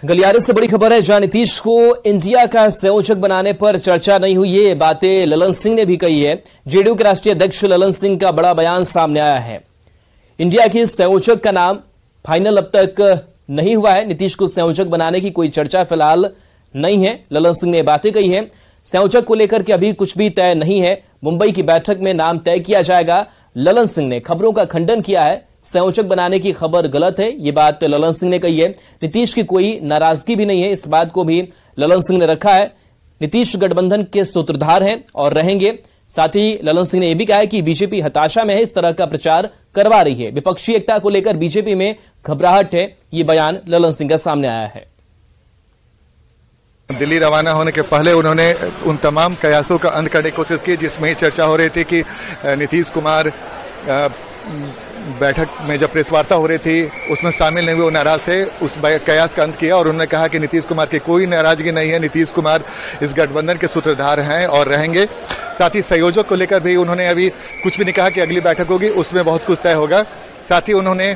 गलियारे से बड़ी खबर है, जहां नीतीश को इंडिया का संयोजक बनाने पर चर्चा नहीं हुई। ये बातें ललन सिंह ने भी कही है। जेडीयू के राष्ट्रीय अध्यक्ष ललन सिंह का बड़ा बयान सामने आया है। इंडिया के संयोजक का नाम फाइनल अब तक नहीं हुआ है। नीतीश को संयोजक बनाने की कोई चर्चा फिलहाल नहीं है। ललन सिंह ने बातें कही है। संयोजक को लेकर के अभी कुछ भी तय नहीं है। मुंबई की बैठक में नाम तय किया जाएगा। ललन सिंह ने खबरों का खंडन किया है। संयोजक बनाने की खबर गलत है, ये बात ललन सिंह ने कही है। नीतीश की कोई नाराजगी भी नहीं है, इस बात को भी ललन सिंह ने रखा है। नीतीश गठबंधन के सूत्रधार हैं और रहेंगे। साथ ही ललन सिंह ने यह भी कहा है कि बीजेपी हताशा में है, इस तरह का प्रचार करवा रही है। विपक्षी एकता को लेकर बीजेपी में घबराहट है, ये बयान ललन सिंह का सामने आया है। दिल्ली रवाना होने के पहले उन्होंने उन तमाम कयासों का अंत करने की कोशिश की जिसमें चर्चा हो रही थी कि नीतीश कुमार बैठक में जब प्रेस वार्ता हो रही थी उसमें शामिल नहीं हुए, वो नाराज थे। उस कयास का अंत किया और उन्होंने कहा कि नीतीश कुमार की कोई नाराजगी नहीं है। नीतीश कुमार इस गठबंधन के सूत्रधार हैं और रहेंगे। साथ ही संयोजक को लेकर भी उन्होंने अभी कुछ भी नहीं कहा कि अगली बैठक होगी, उसमें बहुत कुछ तय होगा। साथ ही उन्होंने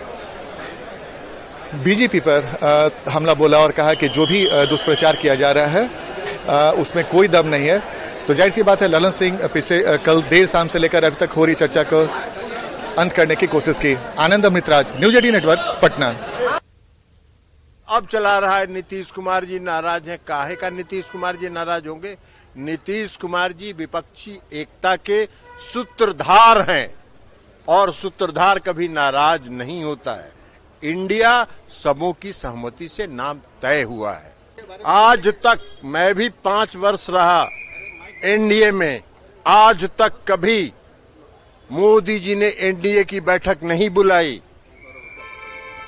बीजेपी पर हमला बोला और कहा कि जो भी दुष्प्रचार किया जा रहा है उसमें कोई दम नहीं है। तो जाहिर सी बात है, ललन सिंह पिछले कल देर शाम से लेकर अभी तक हो रही चर्चा को अंत करने की कोशिश की। आनंद अमृतराज, न्यूज 18 नेटवर्क, पटना। अब चला रहा है नीतीश कुमार जी नाराज हैं। काहे का नीतीश कुमार जी नाराज होंगे? नीतीश कुमार जी विपक्षी एकता के सूत्रधार हैं और सूत्रधार कभी नाराज नहीं होता है। इंडिया सबों की सहमति से नाम तय हुआ है। आज तक मैं भी 5 वर्ष रहा एनडीए में, आज तक कभी मोदी जी ने एनडीए की बैठक नहीं बुलाई।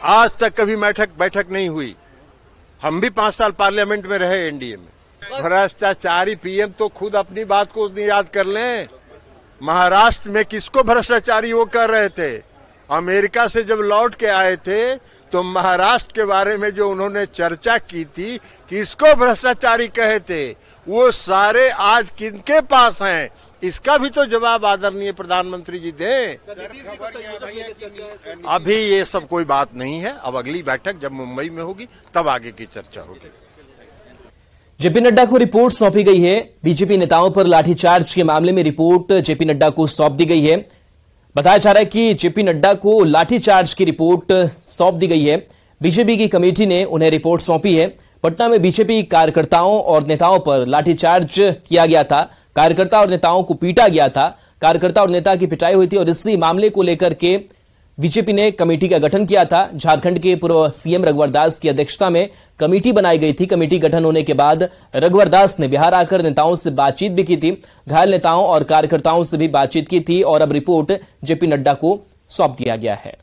आज तक कभी बैठक नहीं हुई। हम भी 5 साल पार्लियामेंट में रहे एनडीए में। भ्रष्टाचारी पीएम तो खुद अपनी बात को याद कर लें। महाराष्ट्र में किसको भ्रष्टाचारी वो कर रहे थे? अमेरिका से जब लौट के आए थे तो महाराष्ट्र के बारे में जो उन्होंने चर्चा की थी, किसको भ्रष्टाचारी कहे थे, वो सारे आज किनके पास हैं? इसका भी तो जवाब आदरणीय प्रधानमंत्री जी दें। अभी ये सब कोई बात नहीं है। अब अगली बैठक जब मुंबई में होगी तब आगे की चर्चा होगी। जेपी नड्डा को रिपोर्ट सौंपी गई है। बीजेपी नेताओं पर लाठीचार्ज के मामले में रिपोर्ट जेपी नड्डा को सौंप दी गई है। बताया जा रहा है कि जेपी नड्डा को लाठीचार्ज की रिपोर्ट सौंप दी गई है। बीजेपी की कमेटी ने उन्हें रिपोर्ट सौंपी है। पटना में बीजेपी कार्यकर्ताओं और नेताओं पर लाठीचार्ज किया गया था। कार्यकर्ता और नेताओं को पीटा गया था। कार्यकर्ता और नेता की पिटाई हुई थी और इसी मामले को लेकर के बीजेपी ने कमेटी का गठन किया था। झारखंड के पूर्व सीएम रघुवर दास की अध्यक्षता में कमेटी बनाई गई थी। कमेटी गठन होने के बाद रघुवर दास ने बिहार आकर नेताओं से बातचीत भी की थी। घायल नेताओं और कार्यकर्ताओं से भी बातचीत की थी और अब रिपोर्ट जेपी नड्डा को सौंप दिया गया है।